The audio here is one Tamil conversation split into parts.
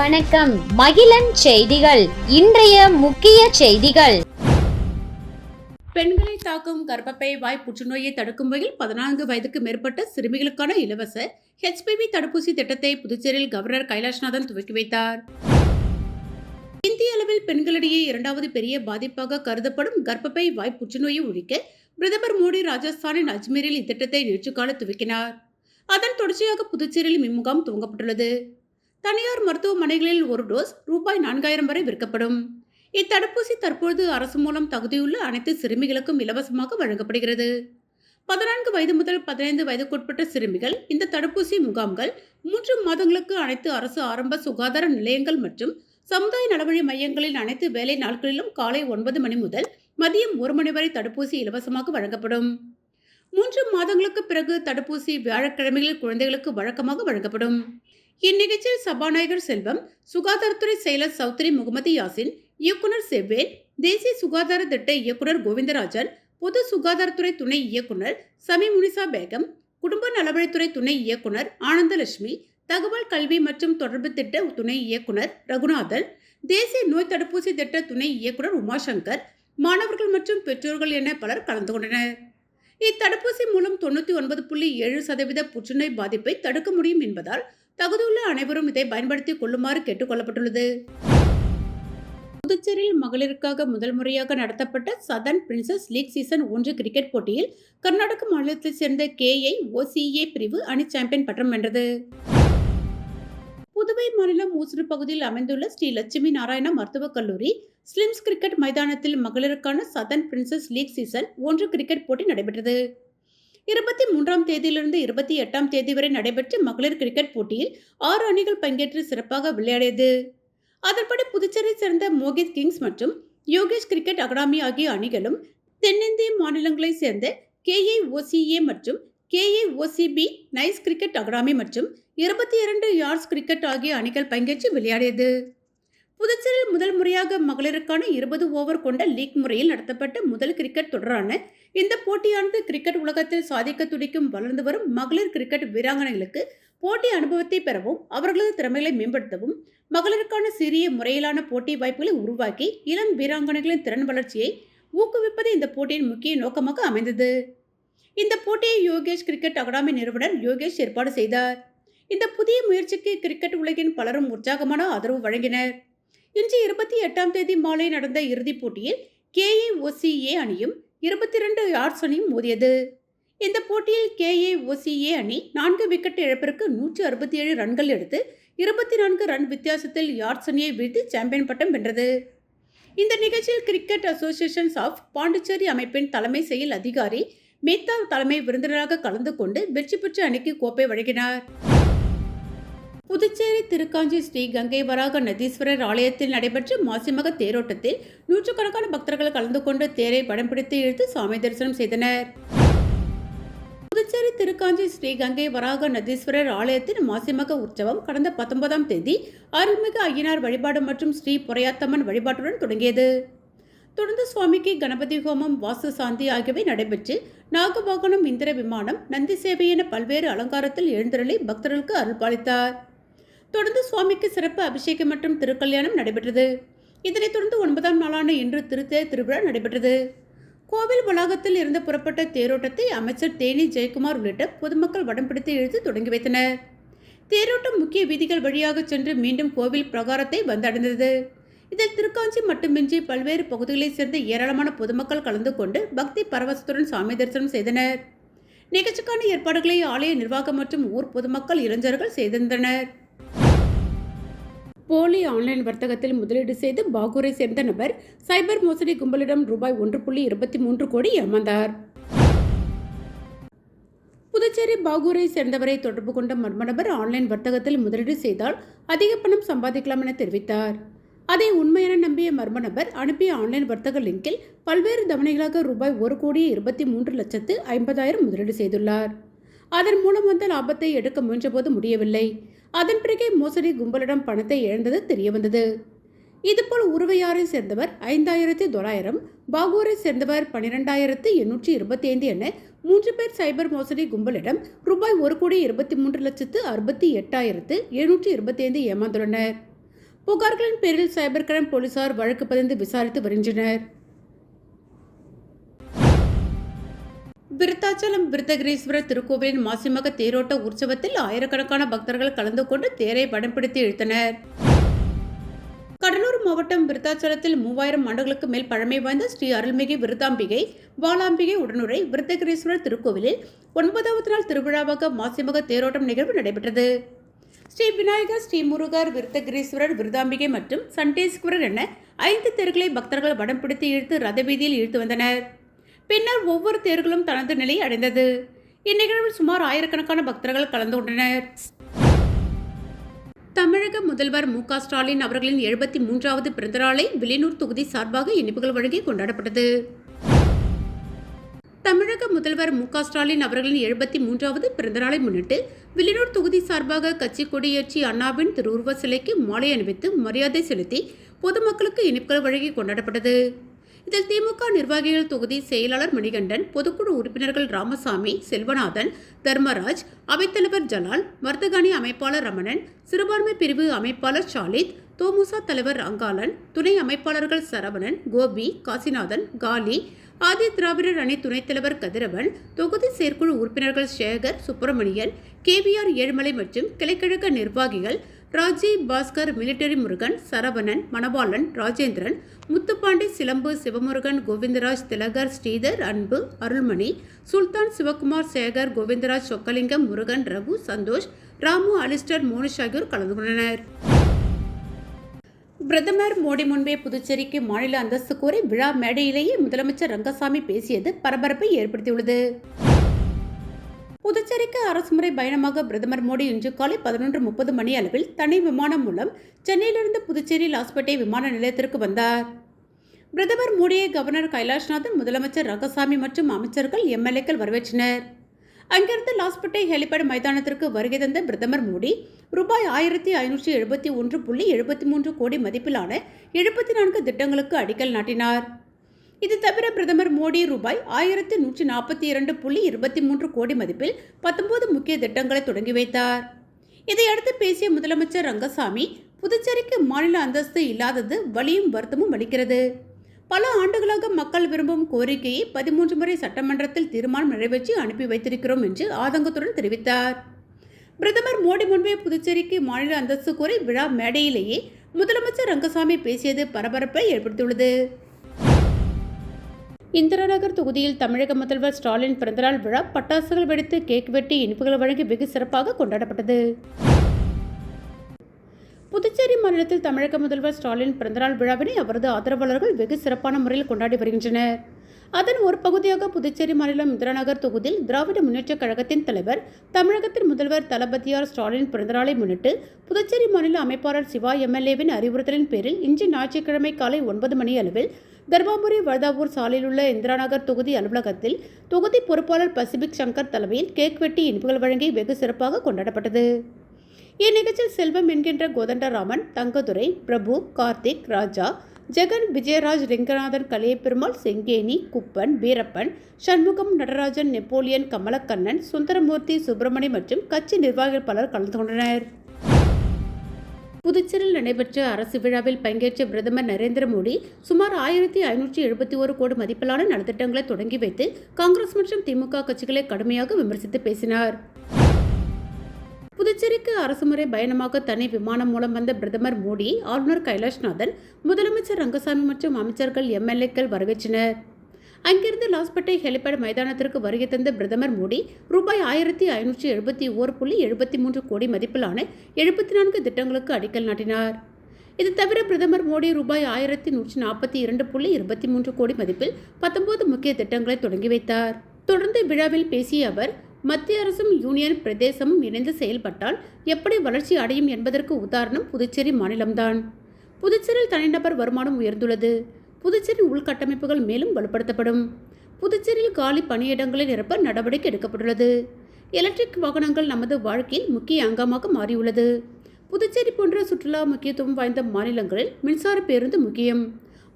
வணக்கம். மகிழன் செய்திகள். இன்றைய முக்கிய செய்திகள். பெண்களை தாக்கும் கர்ப்பப்பை வாய் புற்றுநோயை தடுக்கும் வகையில் 14 வயதுக்கு மேற்பட்ட சிறுமிகளுக்கான இலவச HPV தடுப்பூசி திட்டத்தை புதுச்சேரியில் கவர்னர் கைலாஷ்நாதன் துவக்கி வைத்தார். இந்திய அளவில் பெண்களிடையே இரண்டாவது பெரிய பாதிப்பாக கருதப்படும் கர்ப்பப்பை வாய் புற்றுநோயை ஒழிக்க பிரதமர் மோடி ராஜஸ்தானின் அஜ்மீரில் இத்திட்டத்தை நேற்று காலை துவக்கினார். அதன் தொடர்ச்சியாக புதுச்சேரியில் இம்முகாம் துவங்கப்பட்டுள்ளது. தனியார் மருத்துவமனைகளில் ஒரு டோஸ் ரூபாய் 4000 வரை விற்கப்படும். இத்தடுப்பூசி தற்போது அரசு மூலம் தகுதியுள்ள அனைத்து சிறுமிகளுக்கும் இலவசமாக வழங்கப்படுகிறது. 14 வயது முதல் 15 வயதுக்குட்பட்ட சிறுமிகள் இந்த தடுப்பூசி முகாம்கள் 3 மாதங்களுக்கு அனைத்து அரசு ஆரம்ப சுகாதார நிலையங்கள் மற்றும் சமுதாய நலவழி மையங்களில் அனைத்து வேலை நாட்களிலும் காலை 9 மணி முதல் மதியம் 1 மணி வரை தடுப்பூசி இலவசமாக வழங்கப்படும். 3 மாதங்களுக்கு பிறகு தடுப்பூசி வியாழக்கிழமைகளில் குழந்தைகளுக்கு வழக்கமாக வழங்கப்படும். இந்நிகழ்ச்சியில் சபாநாயகர் செல்வம், சுகாதாரத்துறை செயலர் சௌத்ரி முகமது யாசின், இயக்குனர் செவ்வேல், தேசிய சுகாதார திட்ட இயக்குனர் கோவிந்தராஜன், பொது சுகாதாரத்துறை துணை இயக்குனர் சமி முனிசா பேகம், குடும்ப நலவழித்துறை துணை இயக்குனர் ஆனந்தலட்சுமி, தகவல் கல்வி மற்றும் தொடர்பு திட்ட துணை இயக்குனர் ரகுநாதன், தேசிய நோய் தடுப்பூசி திட்ட துணை இயக்குனர் உமாசங்கர், மாணவர்கள் மற்றும் பெற்றோர்கள் என பலர் கலந்து கொண்டனர். இத்தடுப்பூசி மூலம் 99.7% புற்றுநோய் பாதிப்பை தடுக்க முடியும் என்பதால் தகுதியுள்ள அனைவரும் இதை பயன்படுத்திக் கொள்ளுமாறு கேட்டுக் கொள்ளப்பட்டுள்ளது. புதுச்சேரியில் மகளிருக்காக முதல் முறையாக நடத்தப்பட்ட southern princess league season 1 cricket போட்டியில் கர்நாடக மாநிலத்தைச் சேர்ந்த KIOCA பிரிவு அணி சாம்பியன் பட்டம் வென்றது. புதுவை மாநிலம் ஊசுடு பகுதியில் அமைந்துள்ள ஸ்ரீ லட்சுமி நாராயணா மருத்துவக் கல்லூரி ஸ்லிம்ஸ் கிரிக்கெட் மைதானத்தில் மகளிருக்கான southern princess league season 1 cricket போட்டி நடைபெற்றது. 23ஆம் தேதியிலிருந்து 28ஆம் தேதி வரை நடைபெற்ற மகளிர் கிரிக்கெட் போட்டியில் 6 அணிகள் பங்கேற்று சிறப்பாக விளையாடியது. அதன்படி புதுச்சேரியை சேர்ந்த மோகித் கிங்ஸ் மற்றும் யோகேஷ் கிரிக்கெட் அகாடமி ஆகிய அணிகளும், தென்னிந்திய மாநிலங்களைச் சேர்ந்த KIOCA மற்றும் KIOCB நைஸ் கிரிக்கெட் அகாடமி மற்றும் 22 யார்ட்ஸ் கிரிக்கெட் ஆகிய அணிகள் பங்கேற்று விளையாடியது. புதுச்சேரியில் முதல் முறையாக மகளிருக்கான 20 ஓவர் கொண்ட லீக் முறையில் நடத்தப்பட்ட முதல் கிரிக்கெட் தொடரான இந்த போட்டியானது கிரிக்கெட் உலகத்தில் சாதிக்க துடிக்கும் வளர்ந்து வரும் மகளிர் கிரிக்கெட் வீராங்கனைகளுக்கு போட்டி அனுபவத்தை பெறவும், அவர்களது திறமைகளை மேம்படுத்தவும், மகளிருக்கான சிறிய முறையிலான போட்டி வாய்ப்புகளை உருவாக்கி இளம் வீராங்கனைகளின் திறன் வளர்ச்சியை ஊக்குவிப்பது இந்த போட்டியின் முக்கிய நோக்கமாக அமைந்தது. இந்த போட்டியை யோகேஷ் கிரிக்கெட் அகாடமி நிறுவனர் யோகேஷ் ஏற்பாடு செய்தார். இந்த புதிய முயற்சிக்கு கிரிக்கெட் உலகின் பலரும் உற்சாகமான ஆதரவு வழங்கினர். இன்று 28ஆம் தேதி மாலை நடந்த இறுதிப் போட்டியில் KIOCA அணியும் 22 யார்ட்ஸ் அணியும் மோதியது. இந்த போட்டியில் KIOCA அணி 4 விக்கெட் இழப்பிற்கு 167 ரன்கள் எடுத்து 24 ரன் வித்தியாசத்தில் யார்ட்ஸ் அணியை வீழ்த்தி சாம்பியன் பட்டம் வென்றது. இந்த நிகழ்ச்சியில் கிரிக்கெட் அசோசியேஷன்ஸ் ஆஃப் பாண்டிச்சேரி அமைப்பின் தலைமை செயல் அதிகாரி மேத்தா தலைமை விருந்தினராக கலந்து கொண்டு வெற்றி பெற்ற அணிக்கு கோப்பை வழங்கினார். புதுச்சேரி திருக்காஞ்சி ஸ்ரீ கங்கை வராக நதீஸ்வரர் ஆலயத்தில் நடைபெற்ற மாசிமக தேரோட்டத்தில் நூற்றுக்கணக்கான பக்தர்கள் கலந்து கொண்டு தேரை படம் பிடித்து இழுத்து சாமி தரிசனம் செய்தனர். புதுச்சேரி திருக்காஞ்சி ஸ்ரீ கங்கை வராக நதீஸ்வரர் ஆலயத்தின் மாசிமக உற்சவம் கடந்த 19ஆம் தேதி அருள்மிகு ஐயனார் வழிபாடு மற்றும் ஸ்ரீ பொறையாத்தம்மன் வழிபாட்டுடன் தொடங்கியது. தொடர்ந்து சுவாமிக்கு கணபதி ஹோமம், வாஸ்து சாந்தி ஆகியவை நடைபெற்று நாகவாகனம், இந்திர விமானம், நந்தி சேவை என பல்வேறு அலங்காரத்தில் எழுந்தருளி பக்தர்களுக்கு அருள்பாலித்தார். தொடர்ந்து சுவாமிக்கு சிறப்பு அபிஷேகம் மற்றும் திருக்கல்யாணம் நடைபெற்றது. இதனைத் தொடர்ந்து 9ஆம் நாளான இன்று திருத்தேர் திருவிழா நடைபெற்றது. கோவில் வளாகத்தில் இருந்து புறப்பட்ட தேரோட்டத்தை அமைச்சர் தேனி ஜெயக்குமார் உள்ளிட்ட பொதுமக்கள் வடம் பிடித்து இழுத்து தொடங்கி வைத்தனர். தேரோட்டம் முக்கிய வீதிகள் வழியாக சென்று மீண்டும் கோவில் பிரகாரத்தை வந்தடைந்தது. இதில் திருக்காஞ்சி மட்டுமின்றி பல்வேறு பகுதிகளைச் சேர்ந்த ஏராளமான பொதுமக்கள் கலந்து கொண்டு பக்தி பரவசத்துடன் சாமி தரிசனம் செய்தனர். நிகழ்ச்சிக்கான ஏற்பாடுகளை ஆலய நிர்வாகம் மற்றும் ஊர் பொதுமக்கள், இளைஞர்கள் செய்திருந்தனர். போலி ஆன்லைன் வர்த்தகத்தில் முதலீடு செய்து பாகூரை சேர்ந்த நபர் சைபர் மோசடி கும்பலிடம் ரூபாய் 1.23 கோடி ஏமாந்தார். புதுச்சேரி பாகூரை சேர்ந்தவரை தொடர்பு கொண்ட மர்ம நபர் ஆன்லைன் வர்த்தகத்தில் முதலீடு செய்தால் அதிக பணம் சம்பாதிக்கலாம் என தெரிவித்தார். அதை உண்மையென நம்பிய மர்ம நபர் அனுப்பிய ஆன்லைன் வர்த்தக லிங்கில் பல்வேறு தவணைகளாக ரூபாய் 1,23,50,000 முதலீடு செய்துள்ளார். அதன் மூலம் வந்த லாபத்தை எடுக்க முயன்றபோது முடியவில்லை. அதன் பிறகே மோசடி கும்பலிடம் பணத்தை இழந்தது தெரியவந்தது. இதுபோல் உருவையாரை சேர்ந்தவர் 5,900, பாகூரை சேர்ந்தவர் 12,825 என 3 பேர் சைபர் மோசடி கும்பலிடம் ரூபாய் 1,23,68,725 ஏமாந்துள்ளனர். புகார்களின் பேரில் சைபர் கிரைம் போலீசார் வழக்கு பதிந்து விசாரித்து வருகின்றனர். விருத்தாச்சலம் விருத்தகிரீஸ்வரர் திருக்கோவிலின் மாசிமக தேரோட்ட உற்சவத்தில் ஆயிரக்கணக்கான பக்தர்கள் கலந்து கொண்டு தேரை வடம் பிடித்து இழுத்தனர். கடலூர் மாவட்டம் விருத்தாச்சலத்தில் 3000 ஆண்டுகளுக்கு மேல் பழமை வாய்ந்த ஸ்ரீ அருள்மிகு விருத்தாம்பிகை பாலாம்பிகை உடனுரை விருத்தகிரீஸ்வரர் திருக்கோவிலில் 9வது நாள் திருவிழாவாக மாசிமக தேரோட்டம் நிகழ்வு நடைபெற்றது. ஸ்ரீ விநாயகர், ஸ்ரீ முருகர், விருத்தகிரீஸ்வரர், விருதாம்பிகை மற்றும் சண்டேஸ்வரர் என 5 தேர்களை பக்தர்கள் வடம் பிடித்து இழுத்து ரத வீதியில் இழுத்து வந்தனர். பின்னர் ஒவ்வொரு தேர்களும் தனது நிலையை அடைந்தது. இந்நிகழ்வில் சுமார் ஆயிரக்கணக்கான பக்தர்கள் கலந்து கொண்டனர். தமிழக முதல்வர் மு.க. ஸ்டாலின் அவர்களின் 73வது பிறந்தநாளை வில்லியனூர் தொகுதி சார்பாக இனிப்புகள் வழங்கி கொண்டாடப்பட்டது. தமிழக முதல்வர் மு.க. ஸ்டாலின் அவர்களின் 73வது பிறந்தநாளை முன்னிட்டு வில்லியனூர் தொகுதி சார்பாக கட்சி கொடியேற்றி அண்ணாவின் திருவுருவ சிலைக்கு மாலை அணிவித்து மரியாதை செலுத்தி பொதுமக்களுக்கு இனிப்புகள் வழங்கி கொண்டாடப்பட்டது. இதில் திமுக நிர்வாகிகள், தொகுதி செயலாளர் மணிகண்டன், பொதுக்குழு உறுப்பினர்கள் ராமசாமி, செல்வநாதன், தர்மராஜ், அவைத்தலைவர் ஜலால், மருதகாணி அமைப்பாளர் ரமணன், சிறுபான்மை பிரிவு அமைப்பாளர் ஷாலித், தோமுசா தலைவர் அங்காளன், துணை அமைப்பாளர்கள் சரவணன், கோபி, காசிநாதன், காலி, ஆதி திராவிடர் அணி துணைத் தலைவர் கதிரவன், தொகுதி செயற்குழு உறுப்பினர்கள் சேகர், சுப்பிரமணியன், KVR ஏழுமலை மற்றும் கிளைக்கழக நிர்வாகிகள் ராஜீவ், பாஸ்கர், மிலிட்டரி முருகன், சரவணன், மணவாளன், ராஜேந்திரன், முத்துப்பாண்டி, சிலம்பு, சிவமுருகன், கோவிந்தராஜ், திலகர், ஸ்ரீதர், அன்பு, அருள்மணி, சுல்தான், சிவகுமார், சேகர், கோவிந்தராஜ், சொக்கலிங்கம், முருகன், ரகு, சந்தோஷ், ராமு, அலிஸ்டர், மோனிஷ் ஆகியோர் கலந்து கொண்டனர். பிரதமர் மோடி முன்பே புதுச்சேரிக்கு மாநில அந்தஸ்து கோரி விழா மேடையிலேயே முதலமைச்சர் ரங்கசாமி பேசியது பரபரப்பை ஏற்படுத்தியுள்ளது. புதுச்சேரிக்கு அரசுமுறை பயணமாக பிரதமர் மோடி இன்று காலை 11:30 மணி அளவில் தனி விமானம் மூலம் சென்னையிலிருந்து புதுச்சேரி லாஸ்பேட்டை விமான நிலையத்திற்கு வந்தார். பிரதமர் மோடியை கவர்னர் கைலாஷ்நாதன், முதலமைச்சர் ரங்கசாமி மற்றும் அமைச்சர்கள், MLAக்கள் வரவேற்றனர். அங்கிருந்து லாஸ்பேட்டை ஹெலிபேட் மைதானத்திற்கு வருகை தந்த பிரதமர் மோடி ரூபாய் 1571.73 கோடி மதிப்பிலான 74 திட்டங்களுக்கு அடிக்கல் நாட்டினார். இது தவிர பிரதமர் மோடி ரூபாய் 1142.23 கோடி மதிப்பில் 19 முக்கிய திட்டங்களை தொடங்கி வைத்தார். இதையடுத்து பேசிய முதலமைச்சர் ரங்கசாமி, புதுச்சேரிக்கு மாநில அந்தஸ்து இல்லாதது வலியும் வருத்தமும் அளிக்கிறது. பல ஆண்டுகளாக மக்கள் விரும்பும் கோரிக்கையை 13 முறை சட்டமன்றத்தில் தீர்மானம் நிறைவேற்றி அனுப்பி வைத்திருக்கிறோம் என்று ஆதங்கத்துடன் தெரிவித்தார். பிரதமர் மோடி முன்பே புதுச்சேரிக்கு மாநில அந்தஸ்து கோரி விழா மேடையிலேயே முதலமைச்சர் ரங்கசாமி பேசியது பரபரப்பை ஏற்படுத்தியுள்ளது. இந்திரா நகர் தொகுதியில் தமிழக முதல்வர் ஸ்டாலின் பிறந்தநாள் விழா பட்டாசுகள் வெடித்து, கேக் வெட்டி, இனிப்புகள் வழங்கி வெகு சிறப்பாக கொண்டாடப்பட்டது. புதுச்சேரி மாநிலத்தில் தமிழக முதல்வர் ஸ்டாலின் பிறந்தநாள் விழாவினை அவரது ஆதரவாளர்கள் வெகு சிறப்பான முறையில் கொண்டாடி வருகின்றனர். அதன் ஒரு பகுதியாக புதுச்சேரி மாநிலம் இந்திரா நகர் தொகுதியில் திராவிட முன்னேற்றக் கழகத்தின் தலைவர், தமிழகத்தின் முதல்வர் தளபதியார் ஸ்டாலின் பிறந்தநாளை முன்னிட்டு புதுச்சேரி மாநில அமைப்பாளர் சிவா MLAவின் அறிவுறுத்தலின் பேரில் இன்று ஞாயிற்றுக்கிழமை காலை 9 மணி அளவில் தர்மாபுரி வழுதாவூர் சாலையில் உள்ள இந்திரா நகர் தொகுதி அலுவலகத்தில் தொகுதி பொறுப்பாளர் பசிபிக் சங்கர் தலைமையில் கேக் வெட்டி இனிப்புகள் வழங்கி வெகு சிறப்பாக கொண்டாடப்பட்டது. இந்நிகழ்ச்சியில் செல்வம் என்கின்ற கோதண்டராமன், தங்கதுரை, பிரபு, கார்த்திக், ராஜா, ஜெகன், விஜயராஜ், ரெங்கநாதன், கலியபெருமாள், செங்கேனி, குப்பன், வீரப்பன், சண்முகம், நடராஜன், நெப்போலியன், கமலக்கண்ணன், சுந்தரமூர்த்தி, சுப்பிரமணி மற்றும் கட்சி நிர்வாகிகள் பலர் கலந்து கொண்டனர். புதுச்சேரியில் நடைபெற்ற அரசு விழாவில் பங்கேற்ற பிரதமர் நரேந்திர மோடி சுமார் 1571 கோடி மதிப்பிலான நலத்திட்டங்களை தொடங்கி வைத்து காங்கிரஸ் மற்றும் திமுக கட்சிகளை கடுமையாக விமர்சித்து பேசினார். புதுச்சேரிக்கு அரசுமுறை பயணமாக தனி விமானம் மூலம் வந்த பிரதமர் மோடி ஆளுநர் கைலாஷ்நாதன், முதலமைச்சர் ரங்கசாமி மற்றும் அமைச்சர்கள், MLAக்கள் வரவேற்றனர். அங்கிருந்து லாஸ்பேட்டை ஹெலிபேட் மைதானத்திற்கு வருகை தந்த பிரதமர் மோடி ரூபாய் 1571.73 கோடி மதிப்பிலான 74 திட்டங்களுக்கு அடிக்கல் நாட்டினார். இது தவிர பிரதமர் மோடி ரூபாய் 1142.23 கோடி மதிப்பில் 19 முக்கிய திட்டங்களை தொடங்கி வைத்தார். தொடர்ந்து விழாவில் பேசிய அவர், மத்திய அரசும் யூனியன் பிரதேசமும் இணைந்து செயல்பட்டால் எப்படி வளர்ச்சி அடையும் என்பதற்கு உதாரணம் புதுச்சேரி மாநிலம்தான். புதுச்சேரியில் தனிநபர் வருமானம் உயர்ந்துள்ளது. புதுச்சேரி உள்கட்டமைப்புகள் மேலும் வலுப்படுத்தப்படும். புதுச்சேரியில் காலி பணியிடங்களை நிரப்ப நடவடிக்கை எடுக்கப்பட்டுள்ளது. எலக்ட்ரிக் வாகனங்கள் நமது வாழ்க்கையில் முக்கிய அங்கமாக மாறியுள்ளது. புதுச்சேரி போன்ற சுற்றுலா முக்கியத்துவம் வாய்ந்த மாநிலங்களில் மின்சார பேருந்து முக்கியம்.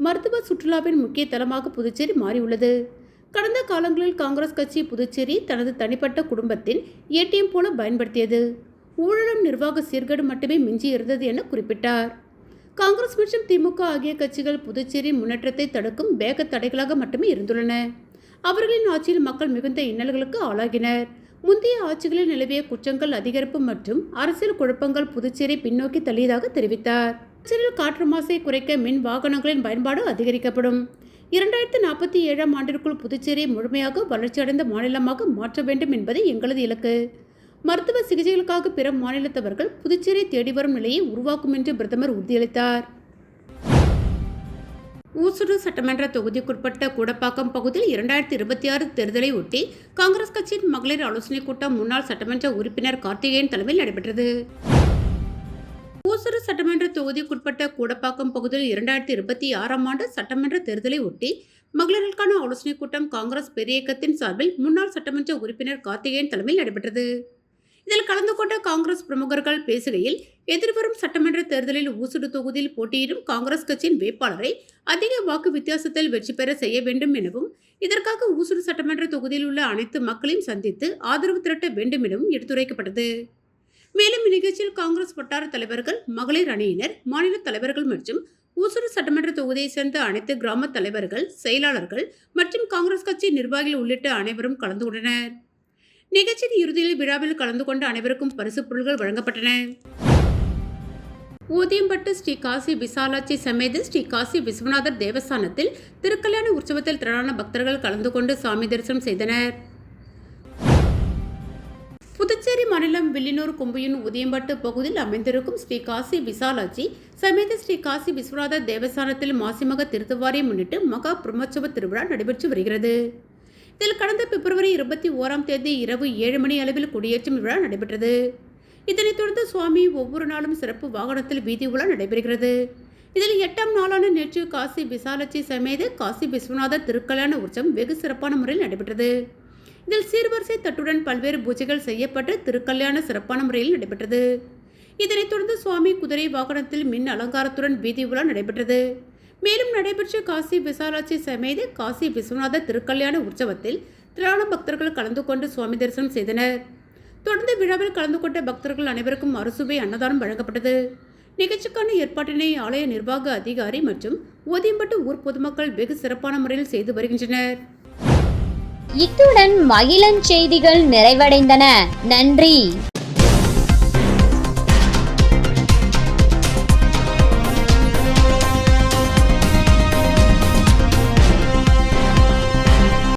மருத்துவ சுற்றுலாவின் முக்கிய தலமாக புதுச்சேரி மாறியுள்ளது. கடந்த காலங்களில் காங்கிரஸ் கட்சி புதுச்சேரி தனது தனிப்பட்ட குடும்பத்தின் ATM போல பயன்படுத்தியது. ஊழலும் நிர்வாக சீர்கேடு மட்டுமே மிஞ்சி இருந்தது என குறிப்பிட்டார். காங்கிரஸ் மற்றும் திமுக ஆகிய கட்சிகள் புதுச்சேரி முன்னேற்றத்தை தடுக்கும் வேக தடைகளாக மட்டுமே இருந்துள்ளன. அவர்களின் ஆட்சியில் மக்கள் மிகுந்த இன்னல்களுக்கு ஆளாகினர். முந்தைய ஆட்சிகளில் நிலவிய குற்றங்கள் அதிகரிப்பு மற்றும் அரசியல் குழப்பங்கள் புதுச்சேரி பின்னோக்கி தள்ளியதாக தெரிவித்தார். புதுச்சேரியில் காற்று மாசை குறைக்க மின் வாகனங்களின் பயன்பாடு அதிகரிக்கப்படும். 2047ஆம் ஆண்டிற்குள் புதுச்சேரி முழுமையாக வளர்ச்சியடைந்த மாநிலமாக மாற்ற வேண்டும் என்பது எங்களது இலக்கு. மருத்துவ சிகிச்சைகளுக்காக பிற மாநிலத்தவர்கள் புதுச்சேரி தேடி வரும் நிலையை உருவாக்கும் என்று பிரதமர் உறுதியளித்தார். ஊசுடு சட்டமன்ற தொகுதிக்குட்பட்ட கூடப்பாக்கம் பகுதியில் 2026 தேர்தலை ஒட்டி காங்கிரஸ் கட்சியின் மகளிர் ஆலோசனைக் கூட்டம் முன்னாள் சட்டமன்ற உறுப்பினர் கார்த்திகேயன் தலைமையில் நடைபெற்றது. ஊசுடு சட்டமன்ற தொகுதிக்குட்பட்ட கூடப்பாக்கம் பகுதியில் 2026ஆம் ஆண்டு சட்டமன்ற தேர்தலை ஒட்டி மகளிருக்கான ஆலோசனைக் கூட்டம் காங்கிரஸ் பேரியக்கத்தின் சார்பில் முன்னாள் சட்டமன்ற உறுப்பினர் கார்த்திகேயன் தலைமையில் நடைபெற்றது. இதில் கலந்து கொண்ட காங்கிரஸ் பிரமுகர்கள் பேசுகையில், எதிர்வரும் சட்டமன்ற தேர்தலில் ஊசுடு தொகுதியில் போட்டியிடும் காங்கிரஸ் கட்சியின் வேட்பாளரை அதிக வாக்கு வித்தியாசத்தில் வெற்றி பெற செய்ய வேண்டும் எனவும், இதற்காக ஊசுடு சட்டமன்ற தொகுதியில் உள்ள அனைத்து மக்களையும் சந்தித்து ஆதரவு திரட்ட வேண்டும் எனவும் எடுத்துரைக்கப்பட்டது. மேலும் இந்நிகழ்ச்சியில் காங்கிரஸ் வட்டார தலைவர்கள், மகளிர் அணியினர், மாநில தலைவர்கள் மற்றும் ஊசுடு சட்டமன்ற தொகுதியை சேர்ந்த அனைத்து கிராம தலைவர்கள், செயலாளர்கள் மற்றும் காங்கிரஸ் கட்சி நிர்வாகிகள் உள்ளிட்ட அனைவரும் கலந்து கொண்டனர். நிகழ்ச்சியின் இறுதியில் விழாவில் கலந்து கொண்ட அனைவருக்கும் பரிசு பொருட்கள் வழங்கப்பட்டன. ஊதியம்பட்டு ஸ்ரீ காசி விசாலாட்சி சமேத ஸ்ரீ காசி விஸ்வநாதர் தேவஸ்தானத்தில் திருக்கல்யாண உற்சவத்தில் திரளான பக்தர்கள் கலந்து கொண்டு சாமி தரிசனம் செய்தனர். புதுச்சேரி மாநிலம் வில்லியனூர் கொம்புயின் ஊதியம்பட்டு பகுதியில் அமைந்திருக்கும் ஸ்ரீ காசி விசாலாட்சி சமேத ஸ்ரீ காசி விஸ்வநாதர் தேவஸ்தானத்தில் மாசிமக திருத்துவாரியை முன்னிட்டு மகா பிரம்மோற்சவ திருவிழா நடைபெற்று வருகிறது. இதில் கடந்த பிப்ரவரி 21ஆம் தேதி இரவு 7 மணி அளவில் கொடியேற்றும் விழா நடைபெற்றது. இதனைத் தொடர்ந்து சுவாமி ஒவ்வொரு நாளும் சிறப்பு வாகனத்தில் வீதி உலா நடைபெறுகிறது. இதில் 8ஆம் நாளான நேற்று காசி விசாலாட்சி சமேத காசி விஸ்வநாதர் திருக்கல்யாண உற்சவம் வெகு சிறப்பான முறையில் நடைபெற்றது. இதில் சீர்வரிசை தட்டுடன் பல்வேறு பூஜைகள் செய்யப்பட்டு திருக்கல்யாண சிறப்பான முறையில் நடைபெற்றது. இதனைத் தொடர்ந்து சுவாமி குதிரை வாகனத்தில் மின் அலங்காரத்துடன் வீதி உலா நடைபெற்றது. மேலும் நடைபெற்ற காசி விசாலாட்சி சமேத காசி விஸ்வநாதர் திருக்கல்யாண உற்சவத்தில் திரளான பக்தர்கள் கலந்து கொண்டு சுவாமி தரிசனம் செய்தனர். தொடர்ந்து விழாவில் கலந்து கொண்ட பக்தர்கள் அனைவருக்கும் அறுசுவை அன்னதானம் வழங்கப்பட்டது. நிகழ்ச்சிக்கான ஏற்பாட்டினை ஆலய நிர்வாக அதிகாரி மற்றும் ஊதியம்பட்டு ஊர் பொதுமக்கள் வெகு சிறப்பான முறையில் செய்து வருகின்றனர். இத்துடன் மகிழன் செய்திகள் நிறைவடைந்தன. நன்றி.